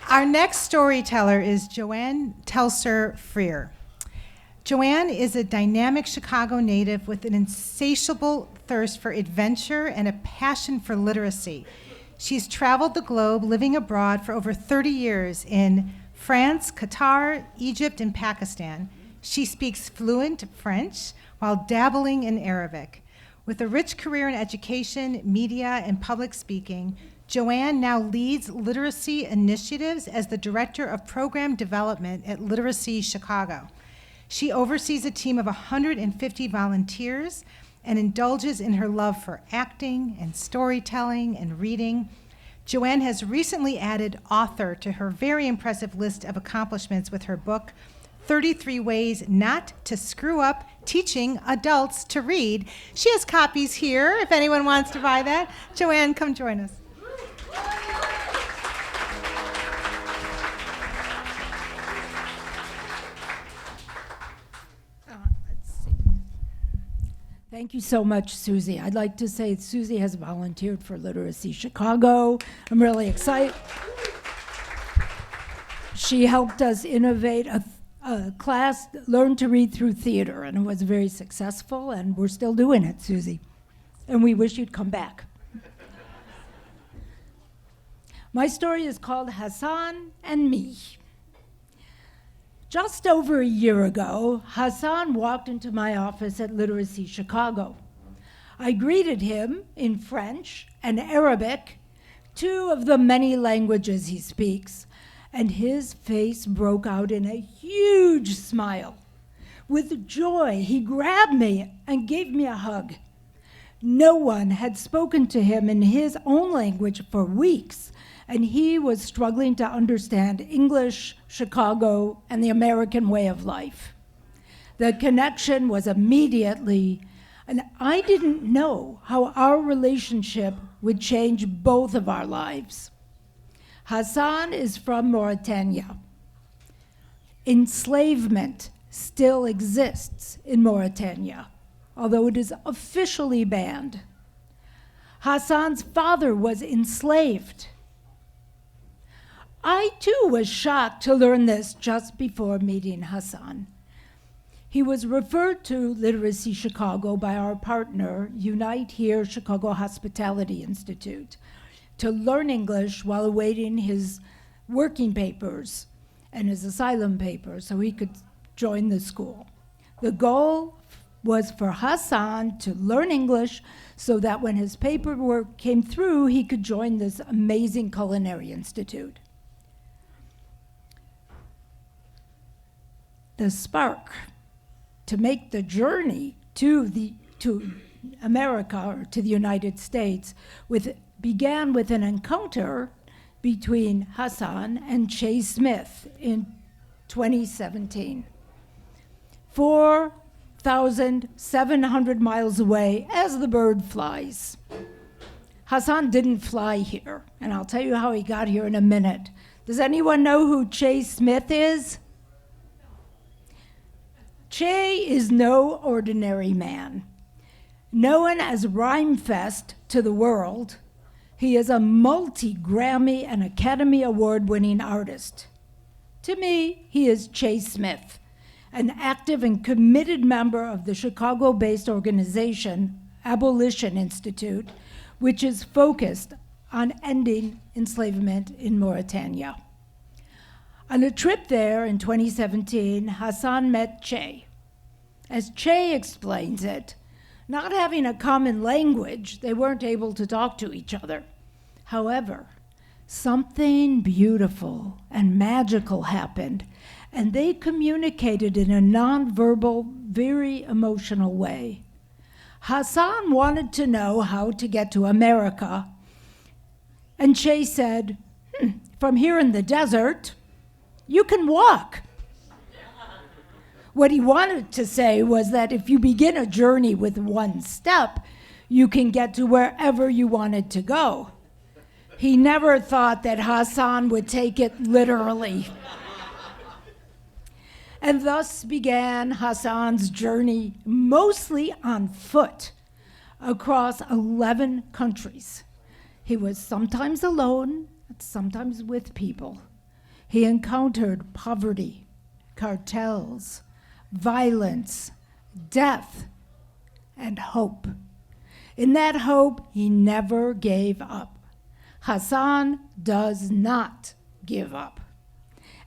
Our next storyteller is Joanne Telser Frere. Joanne is a dynamic Chicago native with an insatiable thirst for adventure and a passion for literacy. She's traveled the globe, living abroad for over 30 years in France, Qatar, Egypt, and Pakistan. She speaks fluent French while dabbling in Arabic. With a rich career in education, media, and public speaking, Joanne now leads literacy initiatives as the Director of Program Development at Literacy Chicago. She oversees a team of 150 volunteers and indulges in her love for acting and storytelling and reading. Joanne has recently added author to her very impressive list of accomplishments with her book, 33 Ways Not to Screw Up Teaching Adults to Read. She has copies here if anyone wants to buy that. Joanne, come join us. Thank you so much, Susie. I'd like to say Susie has volunteered for Literacy Chicago. I'm really excited. She helped us innovate a class, Learn to Read Through Theater, and it was very successful, and we're still doing it, Susie. And we wish you'd come back. My story is called Hassan and Me. Just over a year ago, Hassan walked into my office at Literacy Chicago. I greeted him in French and Arabic, two of the many languages he speaks, and his face broke out in a huge smile. With joy, he grabbed me and gave me a hug. No one had spoken to him in his own language for weeks, and he was struggling to understand English, Chicago, and the American way of life. The connection was immediately, and I didn't know how our relationship would change both of our lives. Hassan is from Mauritania. Enslavement still exists in Mauritania, although it is officially banned. Hassan's father was enslaved. I, too, was shocked to learn this just before meeting Hassan. He was referred to Literacy Chicago by our partner, Unite Here Chicago Hospitality Institute, to learn English while awaiting his working papers and his asylum papers so he could join the school. The goal was for Hassan to learn English so that when his paperwork came through, he could join this amazing culinary institute. The spark to make the journey to America or to the United States began with an encounter between Hassan and Che Smith in 2017. 4,700 miles away as the bird flies. Hassan didn't fly here, and I'll tell you how he got here in a minute. Does anyone know who Che Smith is? Che is no ordinary man. Known as Rhymefest to the world, he is a multi-Grammy and Academy Award-winning artist. To me, he is Che Smith, an active and committed member of the Chicago-based organization Abolition Institute, which is focused on ending enslavement in Mauritania. On a trip there in 2017, Hassan met Che. As Che explains it, not having a common language, they weren't able to talk to each other. However, something beautiful and magical happened, and they communicated in a nonverbal, very emotional way. Hassan wanted to know how to get to America, and Che said, from here in the desert, you can walk. What he wanted to say was that if you begin a journey with one step, you can get to wherever you wanted to go. He never thought that Hassan would take it literally. And thus began Hassan's journey, mostly on foot, across 11 countries. He was sometimes alone, sometimes with people. He encountered poverty, cartels, violence, death, and hope. In that hope, he never gave up. Hassan does not give up.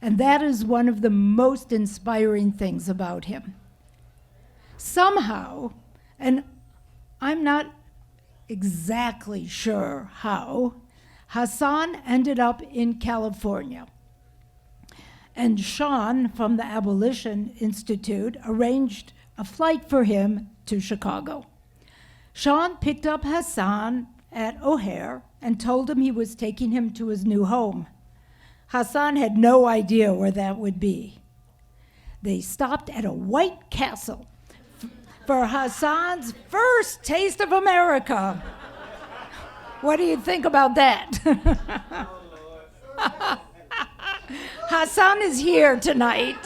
And that is one of the most inspiring things about him. Somehow, and I'm not exactly sure how, Hassan ended up in California. And Sean from the Abolition Institute arranged a flight for him to Chicago. Sean picked up Hassan at O'Hare and told him he was taking him to his new home. Hassan had no idea where that would be. They stopped at a White Castle for Hassan's first taste of America. What do you think about that? Hassan is here tonight.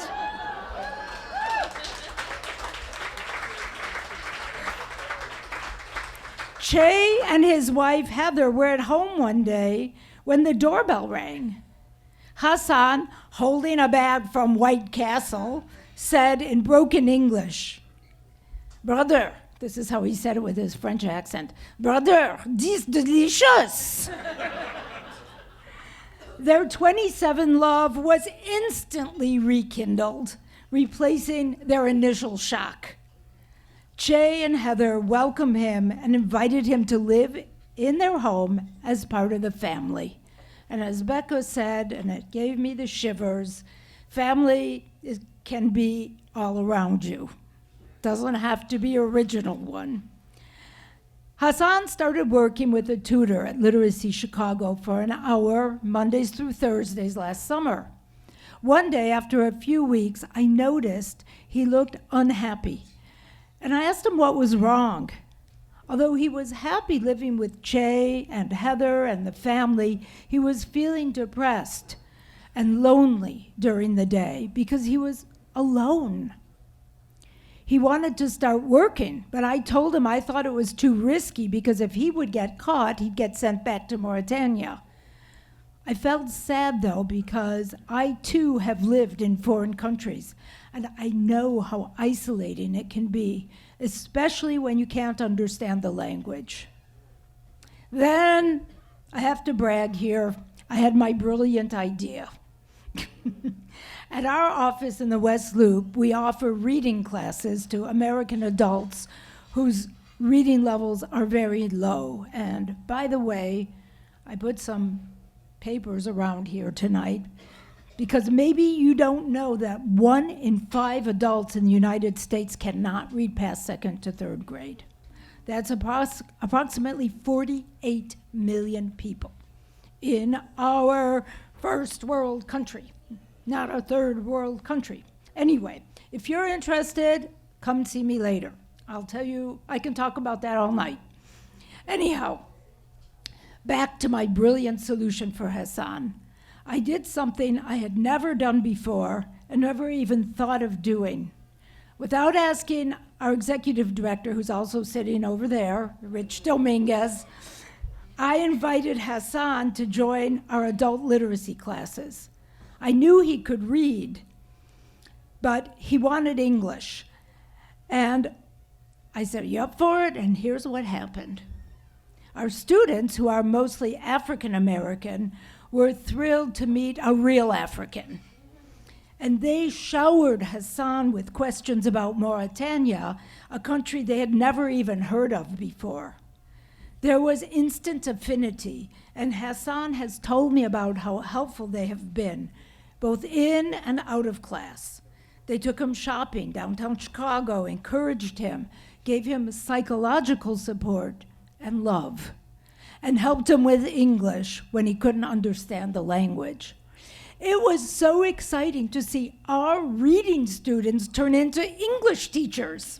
Che and his wife Heather were at home one day when the doorbell rang. Hassan, holding a bag from White Castle, said in broken English, "Brother," this is how he said it with his French accent, "Brother, this delicious." Their 27 love was instantly rekindled, replacing their initial shock. Che and Heather welcomed him and invited him to live in their home as part of the family. And as Becca said, and it gave me the shivers, family can be all around you. Doesn't have to be original one. Hassan started working with a tutor at Literacy Chicago for an hour, Mondays through Thursdays last summer. One day, after a few weeks, I noticed he looked unhappy. And I asked him what was wrong. Although he was happy living with Che and Heather and the family, he was feeling depressed and lonely during the day because he was alone. He wanted to start working, but I told him I thought it was too risky because if he would get caught, he'd get sent back to Mauritania. I felt sad, though, because I, too, have lived in foreign countries, and I know how isolating it can be, especially when you can't understand the language. Then, I have to brag here, I had my brilliant idea. At our office in the West Loop, we offer reading classes to American adults whose reading levels are very low. And by the way, I put some papers around here tonight because maybe you don't know that 1 in 5 adults in the United States cannot read past 2nd to 3rd grade. That's approximately 48 million people in our first world country, not a third world country. Anyway, if you're interested, come see me later. I'll tell you, I can talk about that all night. Anyhow, back to my brilliant solution for Hassan. I did something I had never done before and never even thought of doing. Without asking our executive director, who's also sitting over there, Rich Dominguez, I invited Hassan to join our adult literacy classes. I knew he could read, but he wanted English. And I said, "Are you up for it?" And here's what happened. Our students, who are mostly African American, were thrilled to meet a real African. And they showered Hassan with questions about Mauritania, a country they had never even heard of before. There was instant affinity, and Hassan has told me about how helpful they have been, both in and out of class. They took him shopping downtown Chicago, encouraged him, gave him psychological support and love, and helped him with English when he couldn't understand the language. It was so exciting to see our reading students turn into English teachers.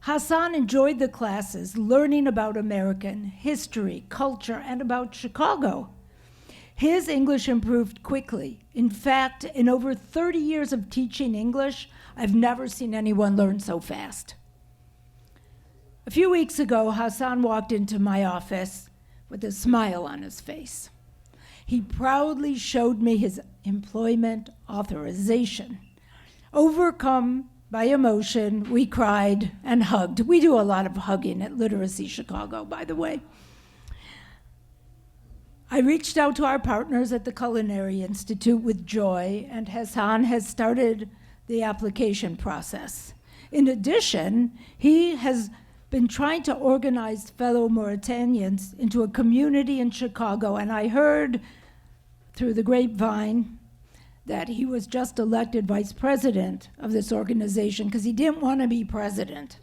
Hassan enjoyed the classes, learning about American history, culture, and about Chicago. His English improved quickly. In fact, in over 30 years of teaching English, I've never seen anyone learn so fast. A few weeks ago, Hassan walked into my office with a smile on his face. he proudly showed me his employment authorization. Overcome by emotion, we cried and hugged. We do a lot of hugging at Literacy Chicago, by the way. I reached out to our partners at the Culinary Institute with joy, and Hassan has started the application process. In addition, he has been trying to organize fellow Mauritanians into a community in Chicago, and I heard through the grapevine that he was just elected vice president of this organization because he didn't want to be president.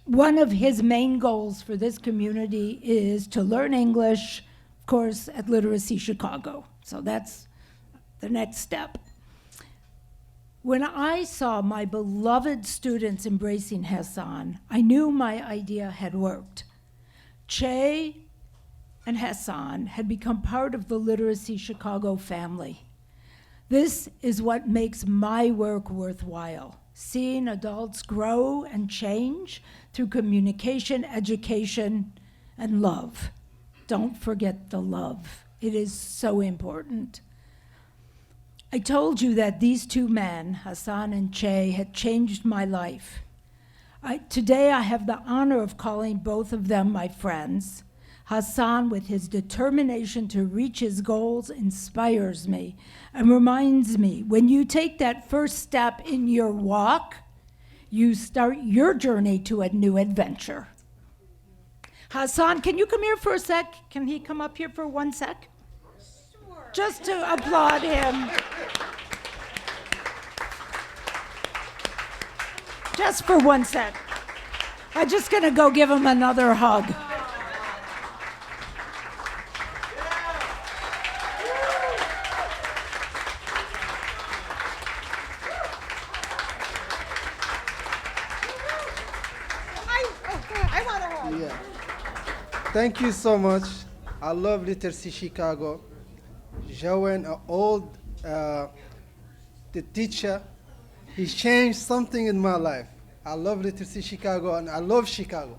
One of his main goals for this community is to learn English, of course, at Literacy Chicago. So that's the next step. When I saw my beloved students embracing Hassan, I knew my idea had worked. Che and Hassan had become part of the Literacy Chicago family. This is what makes my work worthwhile, seeing adults grow and change through communication, education, and love. Don't forget the love. It is so important. I told you that these two men, Hassan and Che, had changed my life. Today I have the honor of calling both of them my friends. Hassan, with his determination to reach his goals, inspires me and reminds me, when you take that first step in your walk, you start your journey to a new adventure. Hassan, can you come here for a sec? Can he come up here for 1 sec? Sure. Just to applaud him. Just for 1 sec. I'm just gonna go give him another hug. Yeah. Thank you so much. I love Literacy Chicago. Joanne, the teacher, he changed something in my life. I love Literacy Chicago and I love Chicago.